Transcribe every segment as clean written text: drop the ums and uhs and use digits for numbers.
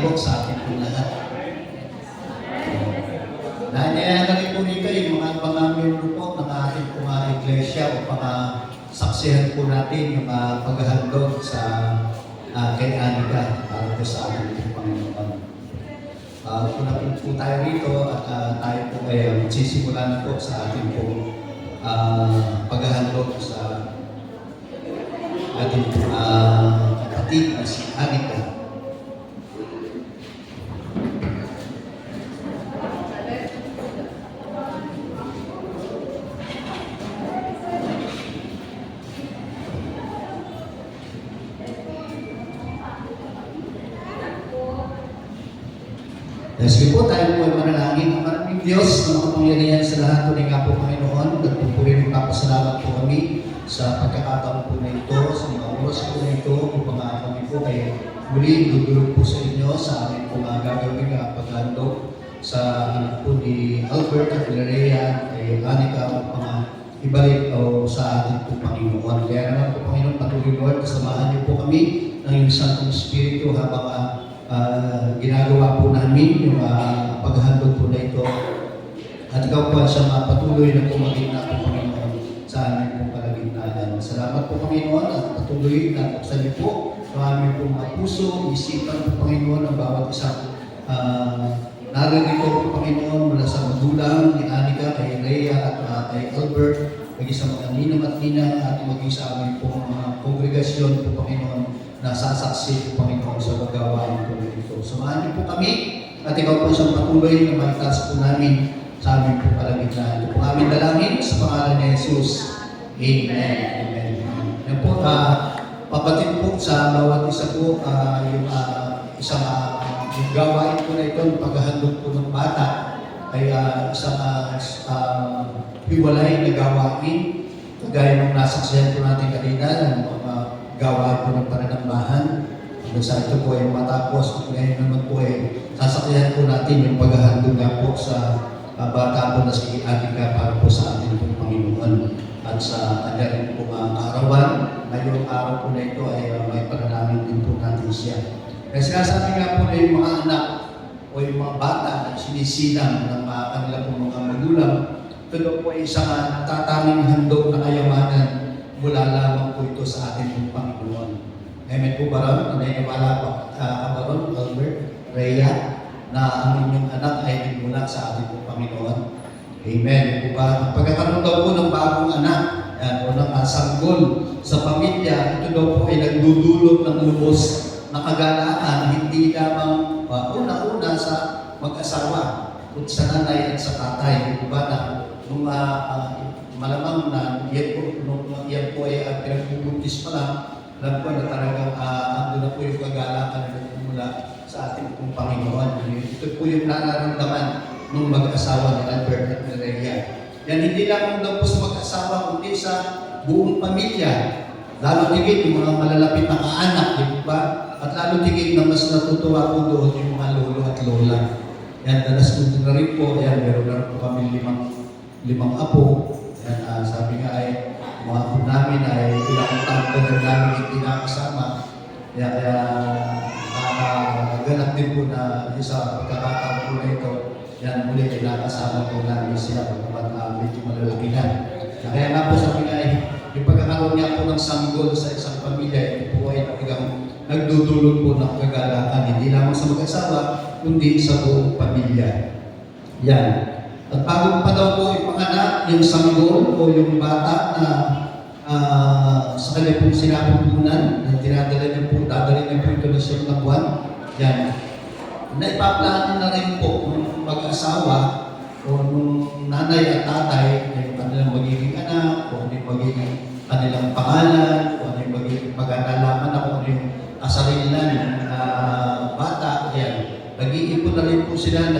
po sa ating po lahat. Naanyayaan na rin po nito yung mga membro po ng ating po mga iglesia upang saksihan po natin yung paghahandog sa kay Anika para po sa ating po Panginoon. Una po tayo rito at tayo po ay magsisimulan po sa ating po paghahandog sa ating kapatid na si Anika. Sige po, tayo po ay manalangin. Ang maraming Diyos na makapangyarihan sa lahat, tunay nga po Panginoon, nagpupuri ng papasalamat po kami sa pagkakataon po na ito, sa mga oras po na ito, upang kami po ay muli dudulog po sa inyo sa aming po gagawin paghandog sa anak po ni Albert at Villarreal, kay Anika, upang ibalik sa ating po Panginoon. Kaya naman po Panginoon, patuloy Lord, kasamahan niyo po kami ng iyong Santong Espiritu habang ginagawa po namin yung paghahandog po na ito. At ikaw po siya patuloy na pumagin na po Panginoon sa aming pong kalagitnaan. Salamat po Panginoon at patuloy na buksan niyo po ang aming pong mga puso, isipan po Panginoon ang bawat isang narito po Panginoon mula sa magulang ni Anika, kay Rhea at kay Albert, maging sa mga ninang at ninang at maging sa aming pong mga kongregasyon po Panginoon na sasaksi po Panginoon sa paggawain po ito. Samahan niyo po kami at ikaw po isang patuloy na maitas po namin sa aming po kalagitnaan. Ito po aming dalangin sa pangalan ni Jesus. Amen. Amen. Yan po, pabatid po sa bawat isa po yung isang yung gawain po na ito, yung paghahandog po ng bata ay isang hiwalay na gawain. Kagaya ng nasaksihan po natin kanina, ng mga gawain po ng pananambahan. Sa ito po ay matapos, ngayon naman po ay sasakyan po natin yung paghahandog nga po sa bata po na si Anika para po sa ating pong Panginoon. At sa kanya rin po mga kaarawan, ngayong araw po na ito ay may panalangin din po natin siya. Kaya sinasabi nga po na yung mga anak o yung mga bata na sinisilang ng kanila po mga magulang, ito po ay isang natataming handog na kayamanan mula lamang po ito sa ating Panginoon. Amen po ba ron? Naniniwala po ba ron, Albert, Rhea, na ang inyong anak ay mula sa ating Panginoon? Amen po ba? Ang pagkakaroon daw po ng bagong anak, o ng sanggol sa pamilya, ito daw po ay nagdudulot ng lubos na kagalaan, hindi lamang una-una sa mag-asawa, kung sa nanay at sa tatay. Diba na nung malamang na yan po ay pinagbubuntis pa lang, alam ko na talagang ando na po yung kagalakan na mula sa ating pong Panginoon. Ito po yung nararamdaman ng mag-asawa ni Albert at ni Rhea. Yan hindi lamang daw po sa mag-asawa, kundi sa buong pamilya. Lalo tigit yung mga malalapit na kaanak, di ba? At lalo tigit na mas natutuwa po doon yung mga lolo at lola. Yan, dalas ko na rin po, yan, meron na rin po kami limang apo. Yan, sabi nga ay, mga apo namin ay ilang taon na namin hindi nakasama. Kaya ganap din po na isa pagkakataon po na ito, yan, muli ay nakasama po namin siya pagkamat medyo malalaki na. Kaya nga po sabi nga ay, yung pagkakaroon niya po ng sanggol sa isang pamilya, ito po ay talagang nagdudulot po ng kagalakan, hindi lamang sa mag-asawa, kundi sa buong pamilya. Yan. At bago pa daw po ipanganak yung sanggol o yung bata na sa kanya pong sinapupunan, na dinadala niya po, dadalhin niya po ito na siyang na buwan. Yan. Naipaplano na rin po ng mag-asawa o nung nanay at tatay, yung kanilang magiging anak, o yung magiging kanilang pangalan, o yung magiging pag-alalaman ako, o yung kasarilan ng bata. Yan. Nag-iipon na rin po sila,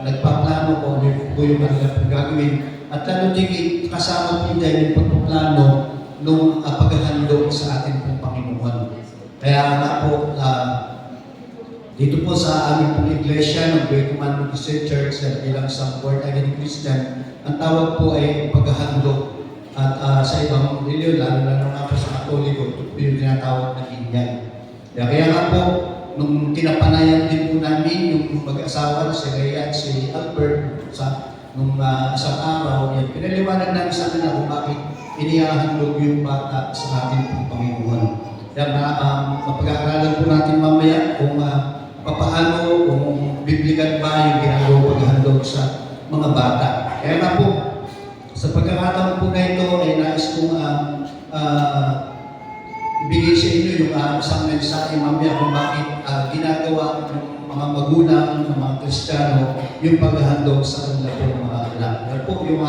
nagpaplano kung ano po yung kanilang gagawin. At lalo tigit, kasama po dahil yung pagpaplano nung paghahandog sa ating pong Panginoon. Kaya nga po, dito po sa aming pong iglesia ng Great Command Baptist Church na bilang sa Born Again Christian, ang tawag po ay paghahandog. At sa ibang reliyon, lalo na nga po sa Katoliko, ito po yung tinatawag na Inyan. Kaya nga po, nung tinapanayan din po namin yung mag-asawa si Rhea at si Albert nung isang araw, yan, pinaliwanag namin sa kanila kung bakit inihahandog yung bata sa ating pong Panginoon. Yan, mapag-aaralan po natin mamaya kung papaano, kung biblikan ba yung ginagawa paghahandog sa mga bata. Kaya nga po, sa pagkakataon po na ito ay nais kong ibigay sa inyo yung isang mensahe mamaya kung bakit ginagawa ng mga magulang, ng mga Kristiyano, yung paghahandog sa kanila pong mga anak. Yan po yung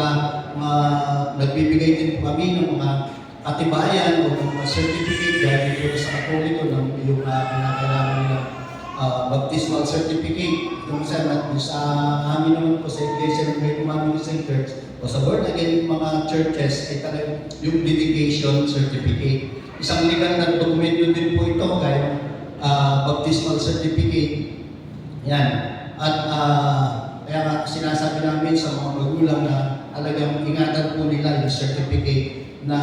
nagbibigay din po kami ng mga katibayan o ng mga certificate dahil dito sa Katoliko ng yung kinakailangan nila baptismal certificate. Kung sa amin naman po sa Iglesia ng Great Family Church o sa Born Again mga churches ay talagang yung dedication certificate. Isang legal na dokumento din po ito kaya baptismal certificate. Yan. At kaya nga sinasabi namin sa mga magulang na talagang ingatan po nila yung certificate na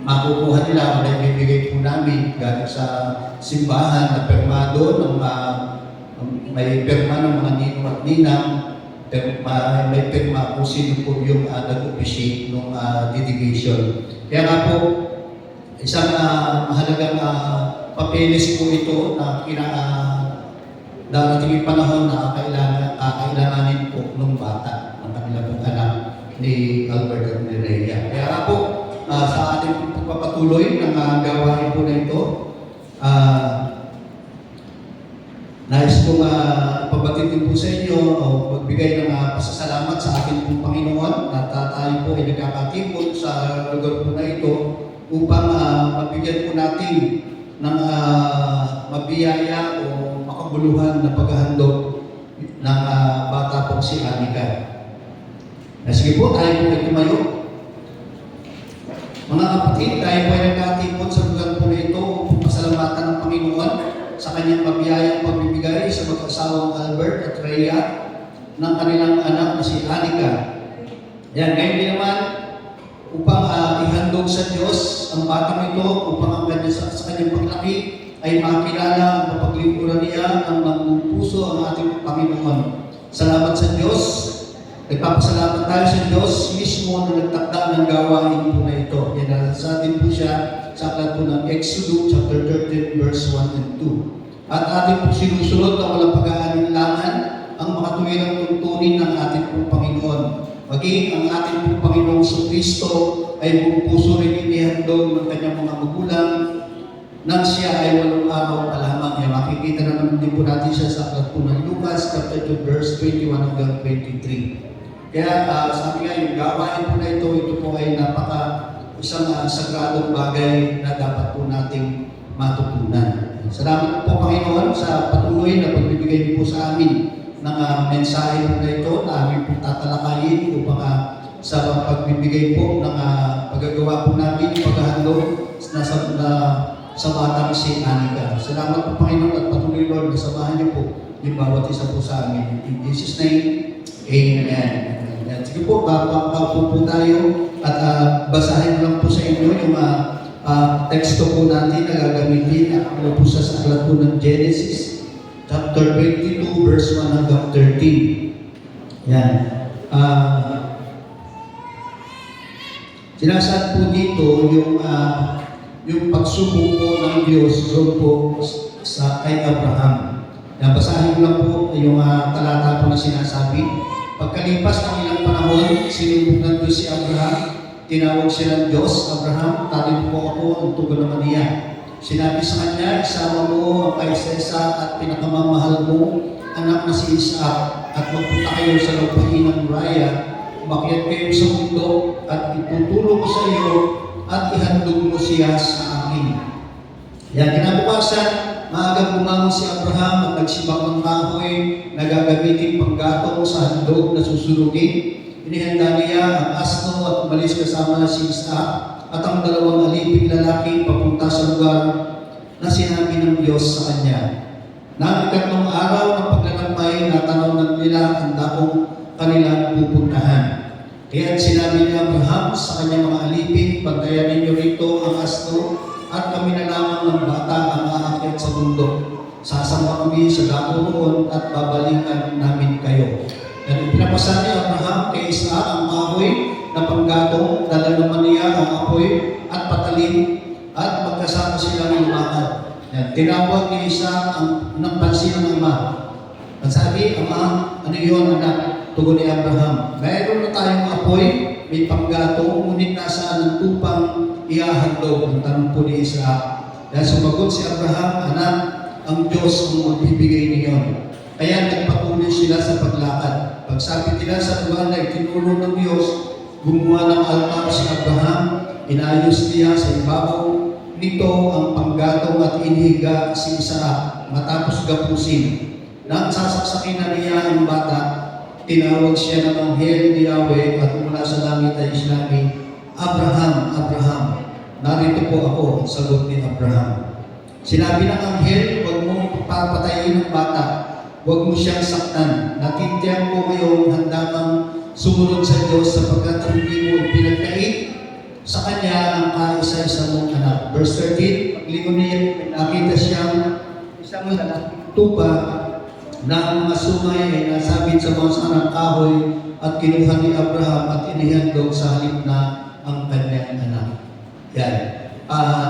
makukuha nila o naibibigay po namin galing sa simbahan na permado ng may perma ng mga ninong at ninang, may perma kung sino po yung nag-officiate ng dedication. Kaya nga po, isang mahalagang papeles po ito na darating yung panahon na kailanganin po ng bata, ng kanilang pong anak ni Albert at ni Rhea. Kaya nga po, sa ating pagpapatuloy ng gawain po na ito, nais kong ipabatid din po sa inyo o magbigay ng pasasalamat sa ating pong Panginoon at tayo po ay nagkakatipon sa lugar po na ito upang mabigyan po natin ng mabiyaya o makabuluhan na paghahandog ng bata pong si Anika. Sige po, tayo po ay tumayo. Mga kapatid, tayo po ay nagkatipon sa lugar po na ito upang pasalamatan ng Panginoon sa kanyang mabiyayang pagbibigay sa mag-asawang Albert at Rhea ng kanilang anak na si Anika. Yan, ngayon din naman upang ihandog sa Diyos ang batang ito upang ang sa kanyang paglaki ay makilala ang papaglingkuran niya ng puso ang ating Panginoon. Salamat sa Diyos. Nagpapasalamat tayo sa Diyos mismo na nagtakda ng gawain po na ito. Yan, sa atin po siya sa aklat po ng Exodus chapter 13 verse 1 and 2. At ating po sinusunod na walang pag-aalinlangan ang makatuwirang tuntunin ng ating pong Panginoon. Maging ang ating pong Panginoong Kristo ay buong puso rin inihandog ng kanyang mga magulang nang siya ay 8 araw pa lamang. Yan, makikita naman din po natin siya sa aklat po ng Lucas chapter 2 verse 21 hanggang 23. Kaya sabi nga yung gawain po na ito po ay isang sagradong bagay na dapat po nating matutunan. Salamat po Panginoon sa patuloy na pagbibigay niyo po sa amin ng mensahe po na ito na aming po tatalakayin upang sa pagbibigay po ng paggagawa po namin, paghahandog sa batang si Anika. Salamat po Panginoon at patuloy Lord na samahan niyo po yung bawat isa po sa amin. In Jesus' name, Amen. Sige po, bago po tayo at basahin lang po sa inyo yung teksto po natin na gagamitin po sa aklat po ng Genesis chapter 22 verse 1 hanggang 13. Yan. Sinasaad po dito yung pagsubok po ng Diyos doon po kay Abraham. Yan, basahin lang po yung talata po na sinasabi. Pagkalipas ng ilang panahon, sinubok ng Diyos si Abraham. Tinawag siya ng Diyos, Abraham, tarin po ako ang tugon naman niya. Sinabi sa kanya, isama mo ang kaisa-isa at pinakamamahal mo, anak na si Isaac, at magpunta kayo sa lupain ng Moriah. Umakyat kayo sa mundo at itutulong ko sa iyo at ihandog mo siya sa akin. Yan, kinabukasan, maagang bumangon si Abraham at nagsibak ng kahoy na gagamitin panggatong sa handog na susunugin. Inihanda niya ang asno at umalis kasama si Isaac at ang dalawang aliping lalaki papunta sa lugar na sinabi ng Diyos sa kanya. Nang ikatlong araw ng paglalakbay, natanaw na nila ang dakong kanilang pupuntahan. Kaya sinabi ni Abraham sa kanyang mga alipin, pagdayan ninyo rito ang asno at kami na lamang ng bata ang aakyat sa bundok. Sasamba kami sa dako roon at babalikan namin kayo. Yan ipinapasa ni Abraham kay Isaac ang kahoy na panggatong, dala naman niya ang apoy at patalim at magkasama silang lumakad. Yan, tinawag ni Isaac ang pansin ng ama. At sabi, Ama, ano yun anak? Tugon ni Abraham, mayroon na tayong apoy, may panggatong, ngunit nasaan ang tupang ihahandog? Ang tanong po ni Isaac. Dahil sumagot si Abraham, anak, ang Diyos ang magbibigay niyon. Kaya nagpatuloy sila sa paglakad. Pagsapit nila sa lugar na itinuro ng Diyos, gumawa ng altar si Abraham, inayos niya sa ibabaw nito ang panggatong at inihiga si Isaac matapos gapusin. Nang sasaksakin na niya ang bata, tinawag siya ng anghel ni Yahweh at mula sa langit ay sinabi, Abraham, Abraham. Narito po ako, sagot ni Abraham. Sinabi ng anghel, huwag mong papatayin ang bata, huwag mo siyang saktan. Natintiyan ko ngayong handa kang sumunod sa Diyos sapagkat hindi mo pinagkait sa Kanya ang kaisa-isa mong anak. Verse 13, paglingon niya, nakita siyang isang lalaking tupa na ang mga sungay ay nasabit sa mga sanang kahoy at kinuha ni Abraham at inihandog sa halip na ang kanyang anak. Yan.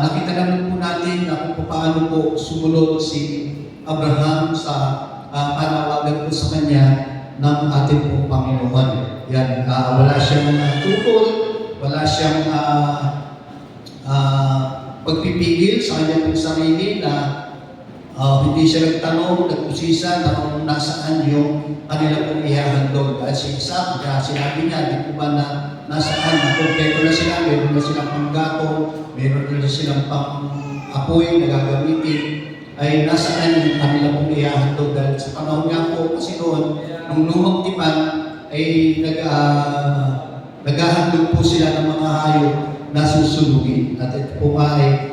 Nakita naman po natin na kung paano po sumunod si Abraham sa panawagan po sa kanya ng ating pong Panginoon. Yan. Wala siyang tutol, wala siyang pagpipigil sa kanyang sarili na hindi siya nagtanong, nagkusisa na kung nasaan yung kanila pong ihahandog. Dahil si Isaac, kaya sinabi niya, di po ba na nasaan, na kompleto na sila, meron na silang panggato, meron na silang pang-apoy na gagamitin, ay nasaan yung kanila pong ihahandog. Dahil sa panahon nga po, kasi noon, nung lumang tipan, ay naghahandog po sila ng mga hayop na susunugin. At ito po ay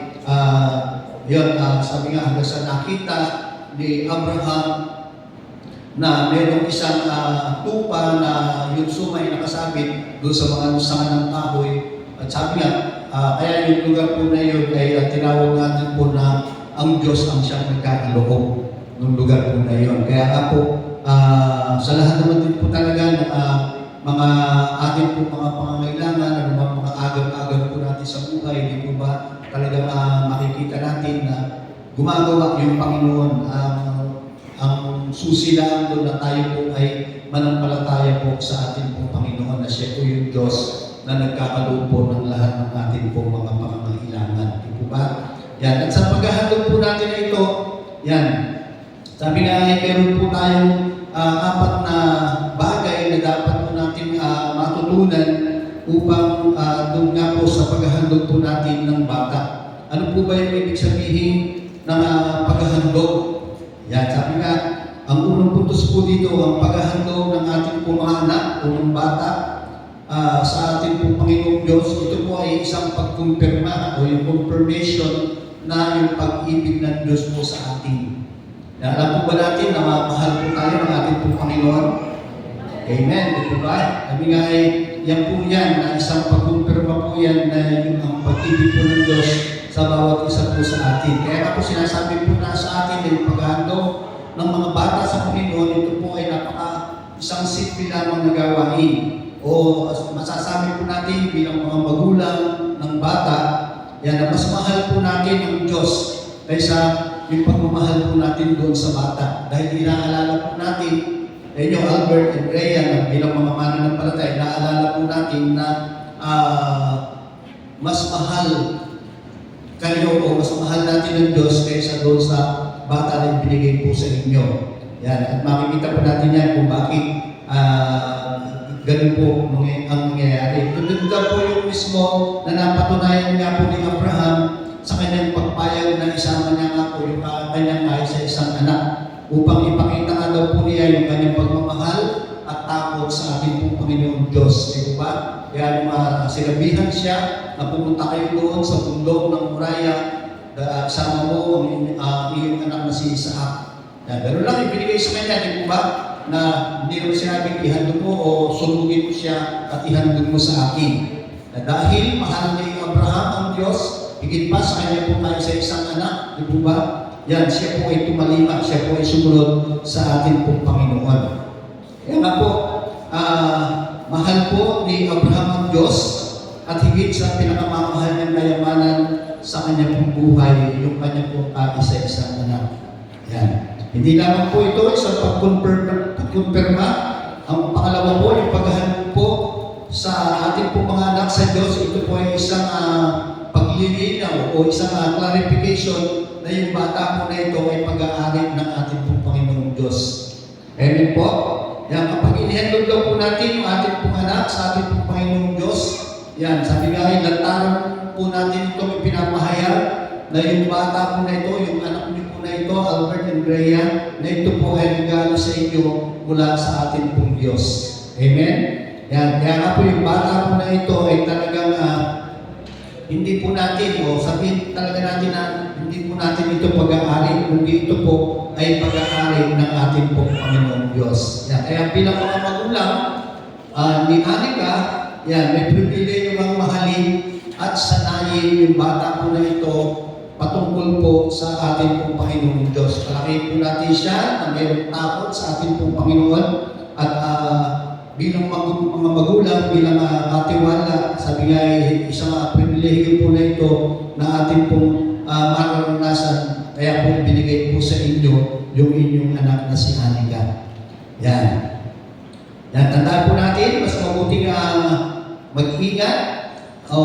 yun, sabi nga hanggang sa nakita ni Abraham na mayroong isang tupa na yung sumay nakasabit doon sa mga sanga ng kahoy. At sabi nga, kaya yung lugar po na yun ay tinawag natin po na ang Diyos ang siyang nagkakaloob ng lugar po na yun. Kaya nga po, sa lahat naman din po talaga ng mga ating po mga pangangailangan, mga agam-agam po natin sa buhay, di po ba talagang makikita natin na gumagawa yung Panginoon ang susi lang doon na tayo po ay manampalataya po sa ating po Panginoon na siya po yung Diyos na nagkakaloob po ng lahat ng ating po mga pangangailangan. Di po ba? Yan. At sa paghahandog po natin na ito, yan. Sabi nga ay meron po tayong apat na bagay na dapat po natin matutunan upang doon nga po sa paghahandog po natin ng bata. Ano po ba yung ibig sabihin ng paghahandog? Yan, sabi nga, ang unang puntos po dito, ang paghahandog ng ating po mga anak o ng bata sa ating po Panginoong Diyos. Ito po ay isang pagkumpirma o yung confirmation na yung pag-ibig ng Diyos po sa atin. Alam po ba natin na mahal po tayo ng ating po Panginoon? Amen, di po ba? Sabi nga ay, yan po yan, na isang pagkumpirma po yan na yung ang pag-ibig po ng Diyos sa bawat isa po sa atin. Kaya nga po sinasabi po na sa atin na yung paghahandog ng mga bata sa Panginoon, ito po ay isang simple lamang na gawain. O masasabi po natin bilang mga magulang ng bata, yan na mas mahal po natin ang Diyos kaysa yung pagmamahal po natin doon sa bata. Dahil inaalala po natin, inyo Albert and Rhea na bilang mga mananampalataya, inaalala po natin na mas mahal kayo o mas mahal natin ng Diyos kaysa doon sa bata na ibinigay po sa inyo. Yan. At makikita po natin yan kung bakit ganun po ang nangyayari. Doon po yung mismo na napatunayan nga po ni Abraham sa kanyang pagpayag na isama niya nga po yung kanyang kahit isang anak upang ipakita nga daw po niya yung kanyang pagmamahal at takot sa ating pong Panginoong Diyos. Di ba? Kaya sinabihan siya na pumunta kayo doon sa bundok ng Moriah, kasama mo ang iyong anak na si Isaac. Pero lang ibinigay sa kanya, di ba? Na hindi naman sinabing ihandog mo o sunugin mo siya at ihandog mo sa akin. Na dahil mahal ni Abraham ang Diyos, higit pa sa kanya po tayo sa isang anak, di po ba? Yan, siya po ay tumalima, siya po ay sumunod sa ating pong Panginoon. Kaya nga po, mahal po ni Abraham ang Diyos at higit sa pinakamamahal niyang kayamanan sa kanya pong buhay, yung kanya pong isa-isang anak. Yan. Hindi lamang po ito isang pagkumpirma. Ang pangalawa po, yung paghahalog po sa ating pong mga anak sa Diyos, ito po ay isang paglilinaw o isang clarification na yung bata po na ito ay pag-aari ng ating pong Panginoong Diyos. Amen po. Yan, kapag inihandog daw po natin yung ating pong anak sa ating pong Panginoong Diyos, yan, sabi nga ay lantaran po natin itong ipinapahayag na yung bata po na ito, yung anak niyo po na ito, Albert and Rhea, na ito po ay regalo sa inyo mula sa ating pong Diyos. Amen? Yan, kaya nga po yung bata po na ito ay talagang hindi po natin, o sabihin talaga natin na hindi po natin ito pag-aari, kundi ito po ay pag-aari ng ating pong Panginoong Diyos. Yan, kaya bilang mga magulang ni Anika, yan, may pribilehyo ang mahalin at sanayin yung bata po na ito patungkol po sa ating pong Panginoong Diyos. Palaki po natin siya na mayroong takot sa ating pong Panginoon at bilang mga magulang, bilang katiwala, sabi nga ay isang pribilehyo po na ito na ating pong mararanasan. Kaya po binigay po sa inyo yung inyong anak na si Anika. Yan. Yan, tandaan po natin, mas mabuting mag-ingat o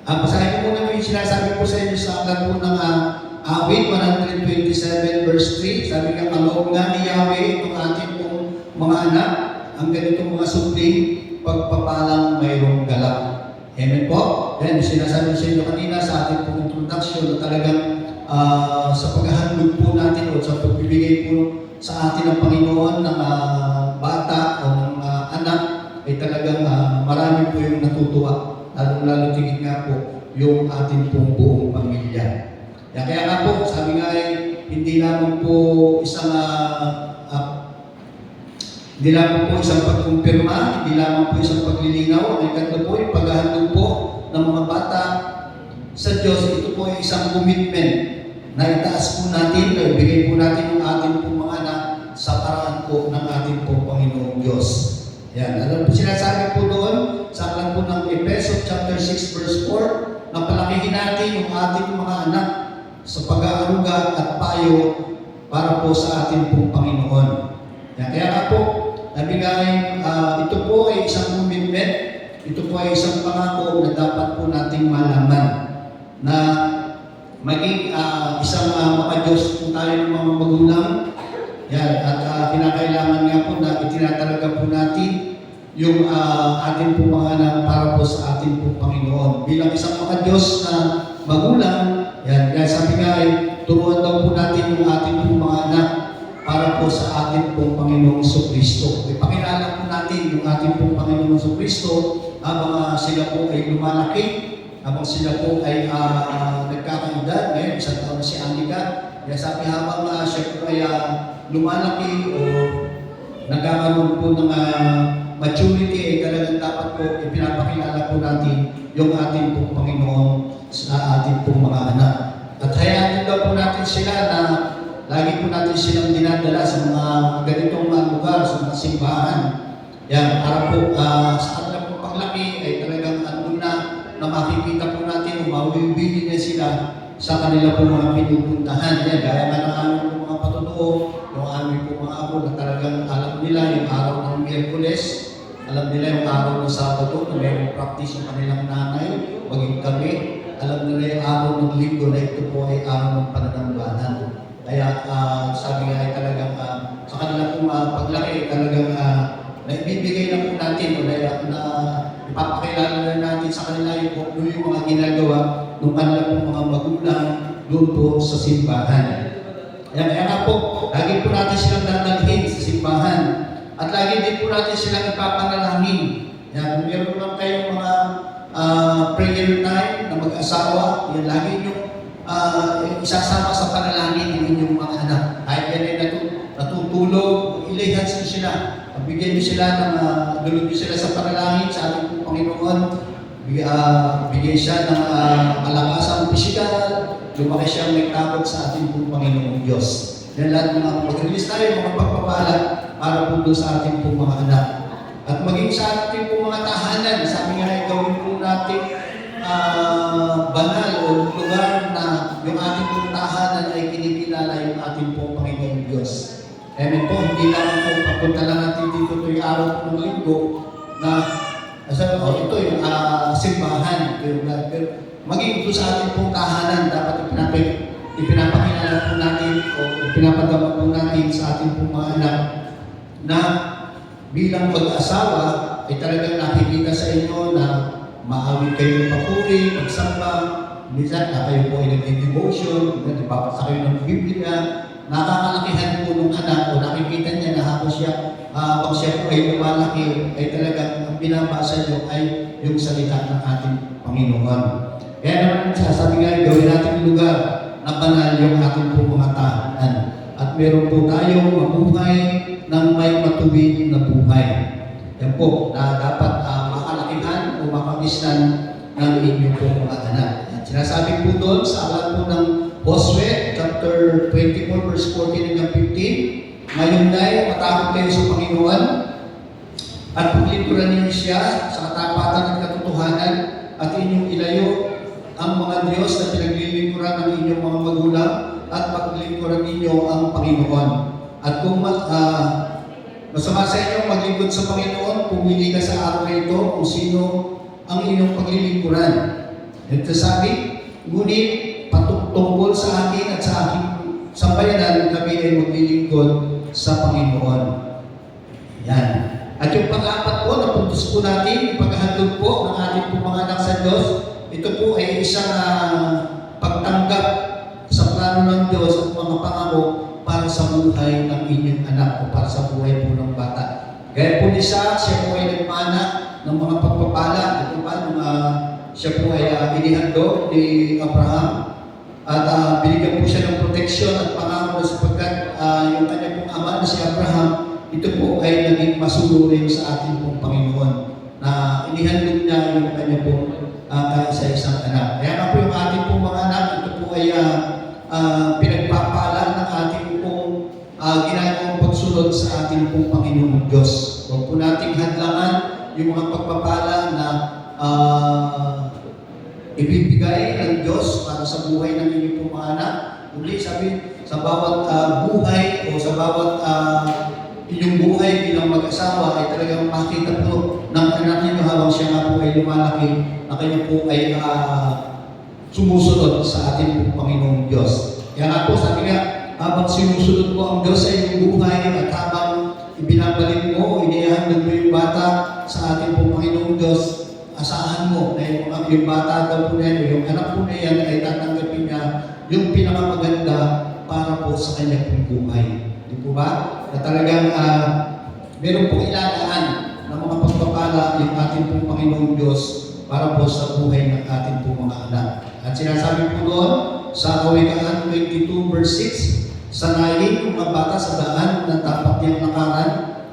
basahin ko muna yung sinasabi po sa inyo sa aklat po ng awit 127 verse 3. Sabi nga, kaloob nga ni Yahweh itong ating pong mga anak, ang ganitong mga supling, pagpapalang mayroong galak. Amen po? Yan, sinasabi sa inyo kanina sa ating pong introduction na talagang sa paghahandog po natin o sa pagbibigay po sa atin ng Panginoon ng bata o ng anak, ay talagang marami po yung natutuwa, lalo tigit nga po yung ating pong buong pamilya. Kaya nga po, sabi nga ay hindi lamang po isang pagkumpirma, hindi lamang po isang paglilinaw, ang ikatlo po yung paghahandog po ng mga bata sa Diyos. Ito po ay isang commitment na itaas po natin, na ibigay po natin yung ating pong mga anak sa paraan po ng ating pong Panginoong Diyos. Yan. Alam po, sinasabi po doon sa aklat po ng Efeso chapter 6 verse 4 na palakihin natin yung ating mga anak sa pag-aaruga at payo para po sa ating pong Panginoon. Yan. Kaya nga po, nabigay, ito po ay isang commitment, ito po ay isang pangako na dapat po nating malaman na maging isang makadiyos po tayo ng mga magulang. Yan, at kinakailangan nga po na itinatalaga po natin yung ating po mga anak para po sa ating po Panginoon. Bilang isang makadiyos na magulang, yan, kaya sabi nga ay turuan daw po natin yung ating po mga anak para po sa ating pong Panginoong Kristo. Ipakilala po natin yung ating pong Panginoong Kristo habang sila po ay lumalaki, habang sila po ay nagkakaedad. Ngayon, isang taon na si Anika. Kaya sabi habang siya po ay lumalaki o nagkakaroon po ng maturity, ay talagang dapat po ipinapakilala po natin yung ating pong Panginoon sa ating pong mga anak. At hayaan daw po natin sila na lagi po natin silang dinadala sa mga ganitong lugar, sa mga simbahan. Yan, para po sa kanilang pong paglaki ay talagang andun na makikita po natin o mawibili na sila sa kanila po mga pinupuntahan. Yan, gaya nga ng aming po mga patutuo, yung aming po mga apo na talagang alam nila yung araw ng Miyerkules, alam nila yung araw ng Sabado na may practice yung kanilang nanay, maging kami, alam nila yung araw ng Linggo na ito po ay araw ng pananambahan. Kaya sabi nga ay talagang sa kanila pong paglaki, talagang naibibigay na po natin o na ipapakilala na natin sa kanila yung mga ginagawa ng kanila pong mga magulang doon po sa simbahan. Kaya nga po, lagi po natin silang dadalhin sa simbahan at lagi din po natin silang ipapanalangin. Kung meron lang kayong mga prayer time na mag-asawa, yan lagi nyo isasama sa panalangin ng inyong mga anak. Kahit yan ay natutulog, ilihans nyo sila. Bigyan nyo sila ng dulog nyo sila sa panalangin sa ating Panginoon bigay siya ng kalakasang pisikal, lumaki siyang may takot sa ating pong Panginoong Diyos. Yan lahat mga mag-release tayo, mga pagpapala para po doon sa ating pong mga anak. At maging sa ating pong mga tahanan, sabi nga ay gawin po natin banal o lugar na yung ating pong tahanan ay kinikilala yung ating pong Panginoong Diyos. Amen po, hindi lang po papunta lang natin dito ito yung araw ng linggo na ito yung simbahan. Pero maging ito sa ating pong tahanan, dapat ipinapakilala po natin o ipinapadama po natin sa ating pong mga anak na bilang mag-asawa ay talagang nakikita sa inyo na maawit kayo ng papuri, magsamba, minsan na kayo po ay nag-devotion, nagpapasa kayo ng Biblia, nakakalakihan po ng anak o nakikita niya na habang pag siya po ay lumalaki, ay talagang ang binabasa niyo ay yung salita ng ating Panginoon. Kaya naman sasabi nga, gawin natin lugar na banal yung ating po mga tahanan. At meron po tayong mabuhay ng may matuwid na buhay. Yan po, na dapat makalakihan o makagisnan ng inyong po mga anak. At sinasabi po doon sa aklat po ng Josue, chapter 24, verse 14 hanggang 15, ngayon dahil matakot kayo sa Panginoon at paglingkuran niyo siya sa katapatan at katotohanan at inyong ilayo ang mga Diyos na pinaglilingkuran ng inyong mga magulang at paglingkuran ninyo ang Panginoon. At kung masama sa inyo maglingkod sa Panginoon, pumili ka sa araw na ito kung sino ang inyong paglilingkuran. Ito sabi, ngunit patungkol sa akin at sa aking sambayanan, kami ay maglilingkod sa Panginoon. Yan. At yung pang-apat po, napuntos po natin, yung paghahandog po ng ating po mga anak sa Diyos, ito po ay isang pagtanggap sa plano ng Diyos at mga pangako para sa buhay ng inyong anak o para sa buhay po ng bata. Gaya po ni Isaac, siya po ay nagmana ng mga pagpapala. Ito pa, siya po ay inihandog ni Abraham at binigyan po siya ng proteksyon at pangako sapagkat yung kanya pong ama na si Abraham, ito po ay naging masunurin sa ating pong Panginoon na inihandog niya yung kanya pong kaisa-isang anak. Kaya nga po yung ating pong mga anak, ito po ay pinagpapala ng ating pong ginagawang pagsunod sa ating pong Panginoong Diyos. Huwag po nating hadlangan yung mga pagpapala na ibibigay ng Diyos para sa buhay ng inyong pong mga anak. Hindi sabi, sa bawat buhay o sa bawat inyong buhay bilang mag-asawa ay talagang makita po ng anak ninyo habang siya nga po ay lumalaki na kayo po ay sumusunod sa ating Panginoong Diyos. Kaya nga po sabi nga, habang sinusunod mo ang Diyos sa inyong buhay at habang ibinabalik mo o inihandog mo yung bata sa ating Panginoong Diyos, asahan mo na yung bata daw po na yan, yung anak po na yan ay tatanggapin niya yung pinakamaganda para po sa kanyang buhay. Di po ba? Na talagang meron pong ilalaan ng mga pagpapala yung ating pong Panginoong Diyos para po sa buhay ng ating pong mga anak. At sinasabi po doon sa Kawikaan 22 verse 6, sanayin ang mga bata sa daan na tapat niyang lakaran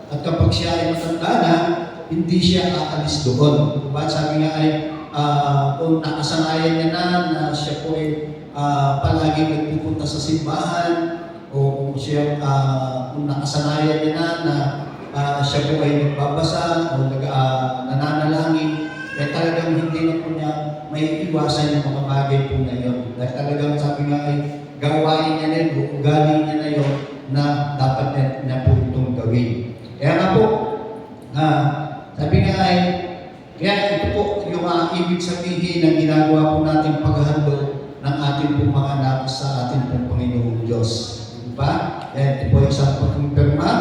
at kapag siya ay matanda na, hindi siya aalis doon. Diba? Sabi nga ay kung nakasanayan niya na siya po ay palagi nagpupunta sa simbahan o kung siya kung nakasanayan niya na siya po ay nagbabasa o nananalangin, kaya talagang hindi na po niya may iwasan yung mga bagay po na yun. Dahil talagang sabi nga ay gawain niya na yun, ugali niya na yun na dapat niya po itong gawin. Kaya nga po, sabi nga ay, kaya ito po yung ibig sabihin ng ginagawa po natin paghahandog ng ating pong mga anak sa ating pong Panginoong Diyos. Diba? Ito po ay isang pagkumpirma,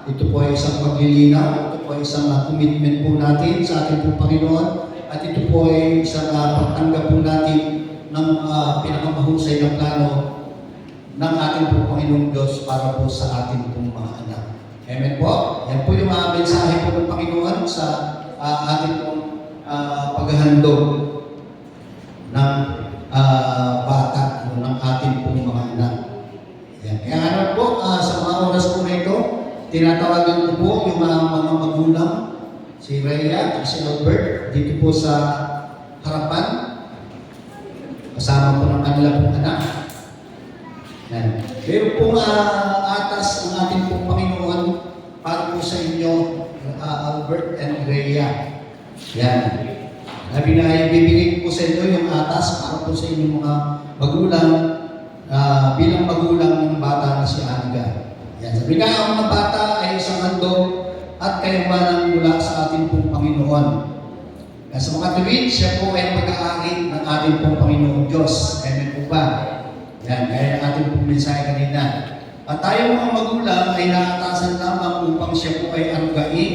ito po ay isang paglilinaw, ito po ay isang commitment po natin sa ating pong Panginoon, at ito po ay isang pagtanggap po natin ng pinakamahusay na plano ng ating pong Panginoong Diyos para po sa ating pong mga anak. Amen po? Yan po yung mensahe po ng Panginoon sa ating pong paghahandog ng bata o ng ating pong mga anak. Yan. Kaya ano po, sa mga oras po na ito, tinatawagan ko po yung mga magulang, si Rhea at si Albert, dito po sa harapan. Kasama po ng kanila pong anak. Yan. Meron pong atas ang ating pong Panginoon para po sa inyo, Albert and Rhea. Yan. Sabi na ibibigay ko sa inyo yung atas para po sa inyong mga magulang bilang magulang ng bata na si Aniga. Yan. Sabi nga, ang mga bata ay isang handog at kayamanan mula sa ating pong Panginoon. Sa mga tuwid, siya po ay mag-aari ng ating pong Panginoon Diyos. Amen po ba? Yan, gaya ng ating pong mensahe kanina. At tayo mga magulang ay naatasan lamang upang siya po ay arugain,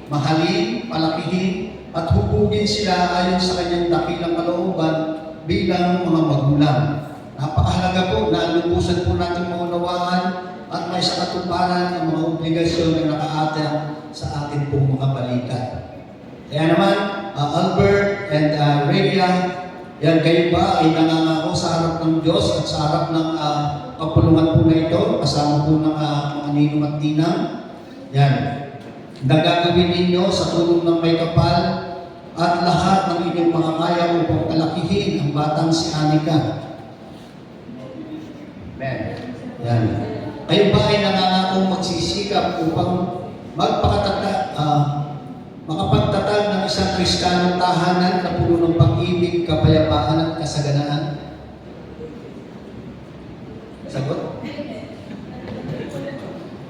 mahalin, palakihin, at hubugin sila ayon sa kanyang dakilang kalooban bilang mga magulang. Napakahalaga po na lubusan po natin maunawaan at may sa katuparan ang mga obligasyon na nakaatang sa ating pong mga balikat. Kaya naman, Albert and Rhea, yan kayo ba ay nangangako sa harap ng Diyos at sa harap ng kapulungan po na ito, kasama po ng mga ninong at ninang. Yan. Nagagawin ninyo sa tulong ng may kapal at lahat ng inyong mga kaya upang palakihin ang batang si Aniga. Amen. Yan. Kayo ba ay nangangako magsisikap upang makapagtatag ng isang Kristiyanong tahanan na puno ng pag-ibig, kapayapaan at kasaganaan? Sagot?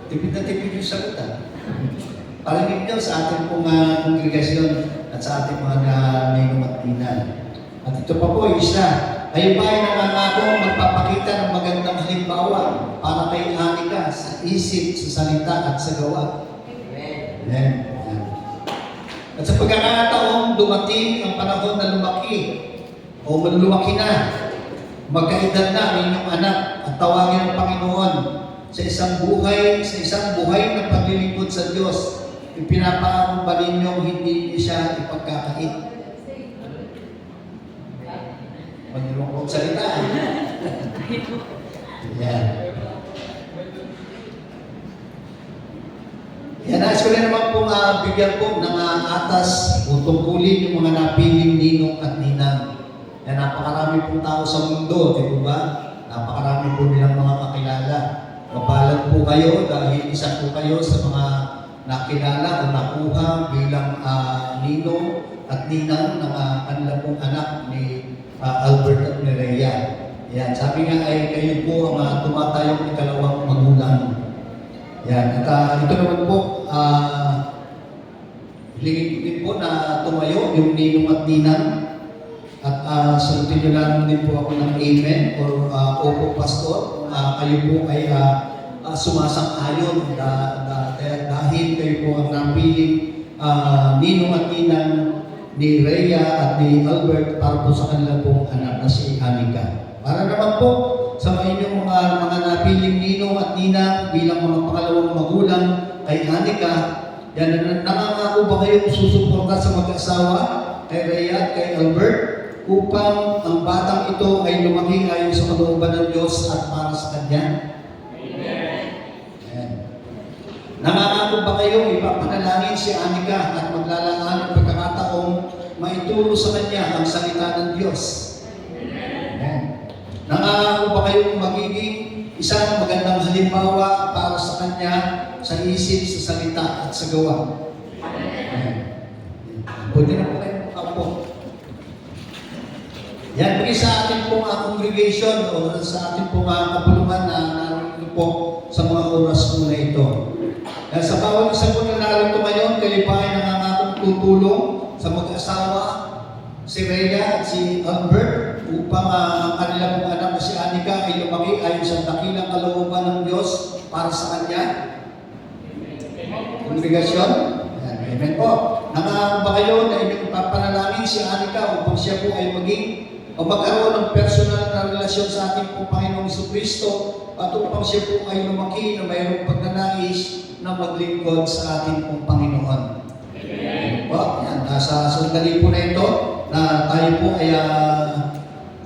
Tipid na tipid yung sagot. Parinig nyo sa ating pong kongregasyon at sa ating mga ninong at ninan. At ito pa po, isa. Kayo ba ay nangangako magpapakita ng magandang halimbawa para kay Aniga sa isip, sa salita at sa gawa? Amen. At sa pagkakataong dumating ang panahon na lumaki o lumaki na, magkaedad na ang inyong anak at tawagin ng Panginoon sa isang buhay na paglilingkod sa Diyos, ipinapaamon ba ninyong hindi niyo siya ipagkakait? Manilungkot salita. Yan. Yan, nais ko na naman pong bigyan po ng atas o tungkulin yung mga napiling ninong at ninang. Yan, napakarami pong tao sa mundo, di ba? Napakarami po nilang mga kakilala. Mapalag po kayo dahil isa po kayo sa mga nakilala o nakuha bilang ninong at ninang ng kanilang pong anak ni Albert at ni Rhea. Yan, sabi nga ay kayo po ang tumatayong ikalawang magulang. Yan, at ito naman po, hilingin din po na tumayo yung ninong at ninang. At salutin nyo lang din po ako ng amen or opo pastor. Kayo po ay sumasang-ayon dahil kayo po ang napiling ninong at ninang ni Rhea at ni Albert para po sa kanila pong anak na si Aniga. Para naman po sa inyong mga napiling ninong at ninang bilang mga pangalawang magulang kay Aniga, yan, nangangako ba kayong susuporta sa mag-asawa kay Rhea at kay Albert upang ang batang ito ay lumaki ayon sa kalooban ng Diyos at para sa Kanya? Amen. Amen. Nangangako ba kayong ipapanalangin si Aniga at maglalaan ng pagkakataong maituro sa Kanya ang salita ng Diyos? Amen. Nangangako ba kayong magiging isang magandang halimbawa para sa Kanya sa isip, sa salita at sa gawa? Amen. Pwede na po kayo makaupo. Yan po sa ating pong congregation o sa ating pong kapulungan na narinig po sa mga oras po na ito. Dahil sa bawat isa po na narito ngayon, kayo pa ay nangangakong tutulong sa mag-asawa, si Rhea at si Albert, upang ang kanilang pong anak na si Aniga ay lumaki ayon sa dakilang kalooban ng Diyos para sa Kanya. Kongregasyon? Amen po. Nangangako ba kayo na inyong ipapanalangin si Aniga upang siya po ay o magkaroon ng personal na relasyon sa ating pong Panginoong Jesucristo at upang siya po ay lumaki na mayroong pagnanais na maglingkod sa ating pong Panginoon. Amen. Po, yan. Sa sandali po na ito na tayo po ay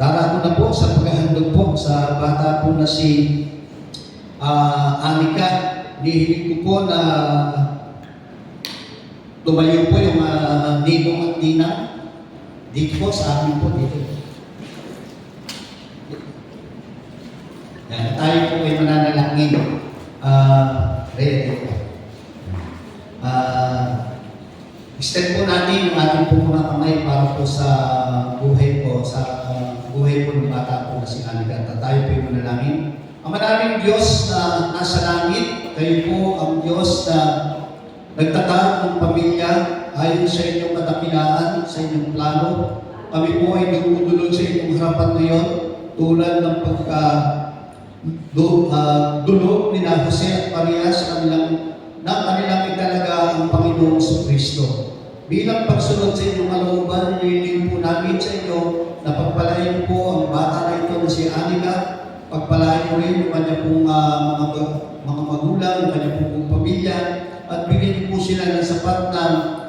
darako na po sa paghahandog po sa bata po na si Aniga. Nihiling ko po na tumayo po yung ninong at ninang. Dito po, sa amin po, dito. Yan, tayo po ay mananalangin. Ready po. Extend po natin yung ating po mga kamay para po sa buhay po, buhay po ng bata po na si Anika. Tayo po ay manalangin. Ang maraming Diyos na nasa langit, kayo po ang Diyos na nagtatag ng pamilya ayon sa inyong kadakilaan, sa inyong plano. Kami po ay nagudulog sa inyong harapan ngayon tulad ng dulog ni Jose at Maria sa kanilang italaga ang Panginoong Kristo. Bilang pagsunod sa inyong kalooban, nililing po namin sa inyo na pagpalain po ang bata na ito na si Anika. Pagpalain mo rin yung kanya pong mga magulang, yung kanya pong pamilya, at bigyan niyo po sila ng sapat na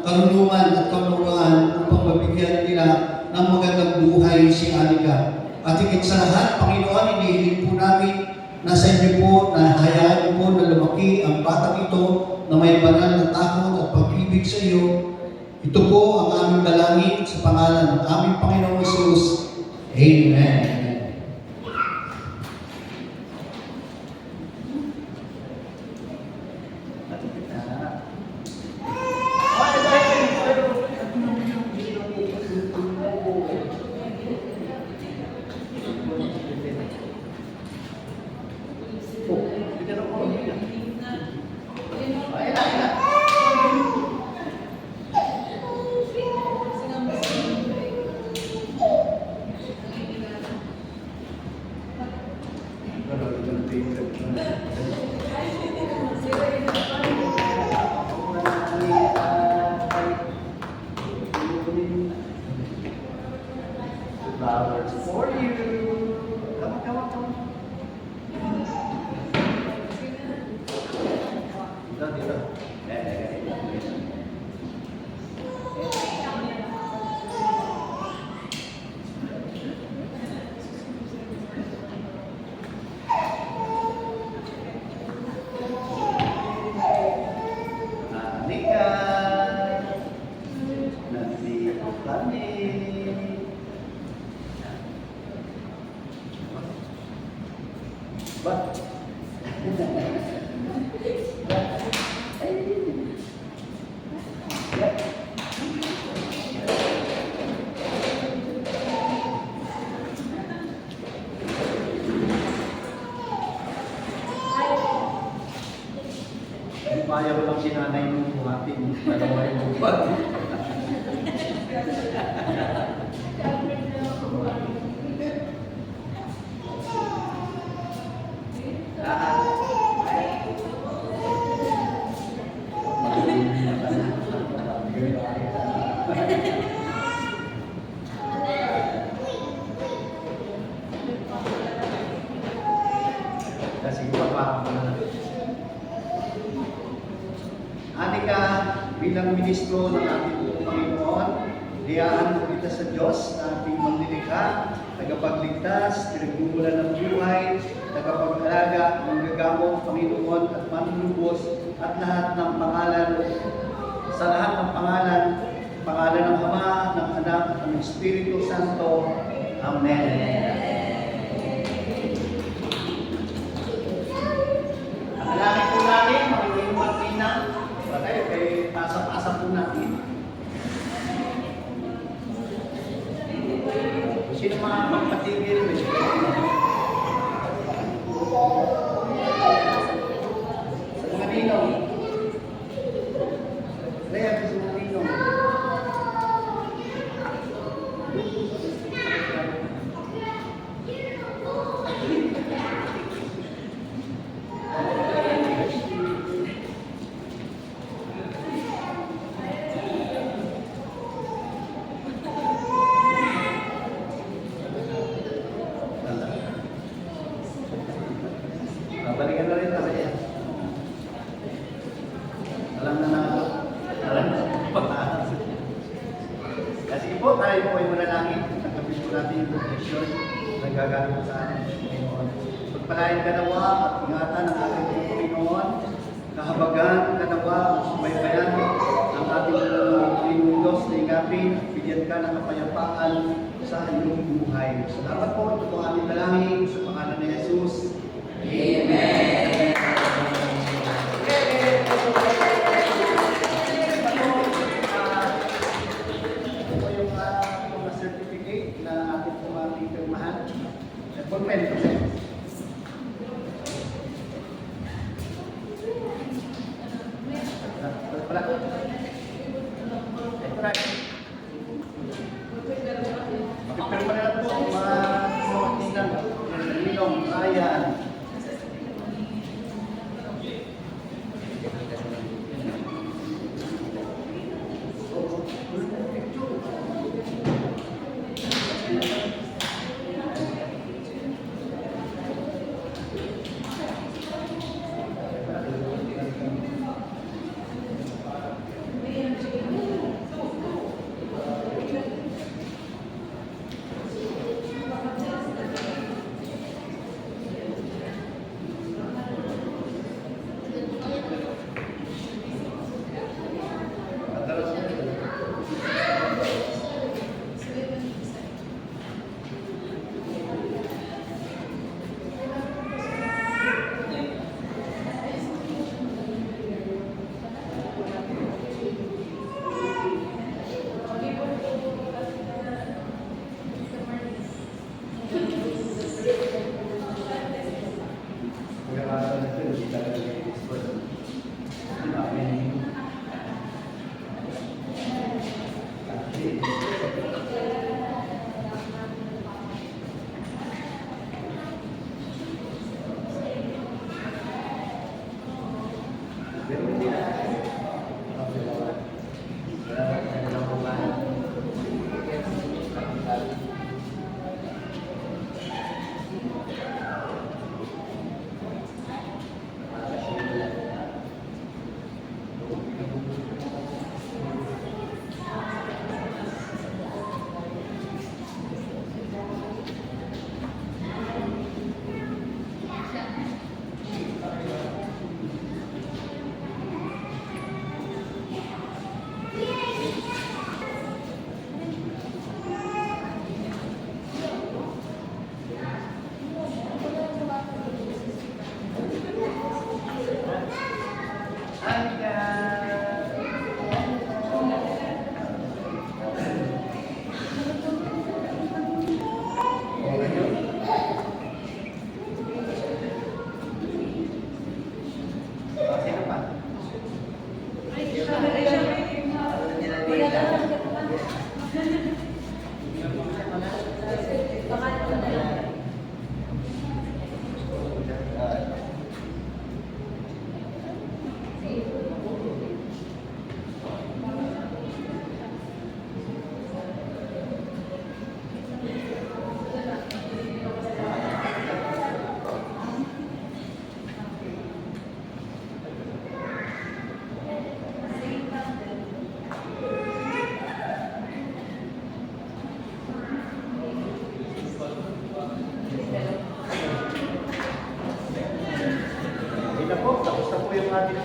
karunungan at kaunawaan upang mabigyan nila ng magandang buhay si Anika. At higit sa lahat, Panginoon, inihiling po namin na sa inyo po, na hayaan niyo po na lumaki ang batang ito na may banal na takot at pag-ibig sa iyo. Ito po ang aming dalangin sa pangalan ng aming Panginoong Jesus. Amen. Flowers for you. Come on, come on, come on. Dito, dito. Anika. Nandito kami. But ayaw ko lang sinanay mo buhatin. Dalawa yung buhat. Kasi papa Anika, bilang ministro ng ating Panginoon, diyahan mo kita sa Diyos na ating manlilikha, tagapagligtas, pinagmumulan ng buhay, tagapag-alaga, manggagamot, Panginoon at manlulubos at lahat ng pangalan, sa lahat ng pangalan, pangalan ng Ama, ng Anak, at ng Espiritu Santo. Amen. Alangin po natin, magiging magpina. Patay, kay pasap-asap po natin. Sino mga magpatigil? Sa mga ninong. Lea, sa mga ninong. Balikan na rin tayo. Alam na pataas. Kasi po, tayo po ay manalangin. Nagkabis po natin yung protection na gagawin sa ating Panginoon. Pagpalain ka nawa at ingatan ng ating Panginoon. Kahabagan ka nawa at sumaybayan ang ating Panginoong Diyos na ingapin, bigyan ka ng kapayapaan sa iyong buhay. Salamat po. Ito po ang ating dalangin sa pangalan ni Jesus. Amen. Ito po yung mga certificate na ating po ating pirmahan. Appointment. Wala. Ito na. Makipirma na po ang mga tinang Ninong, Ryan. Tapos na po yung ating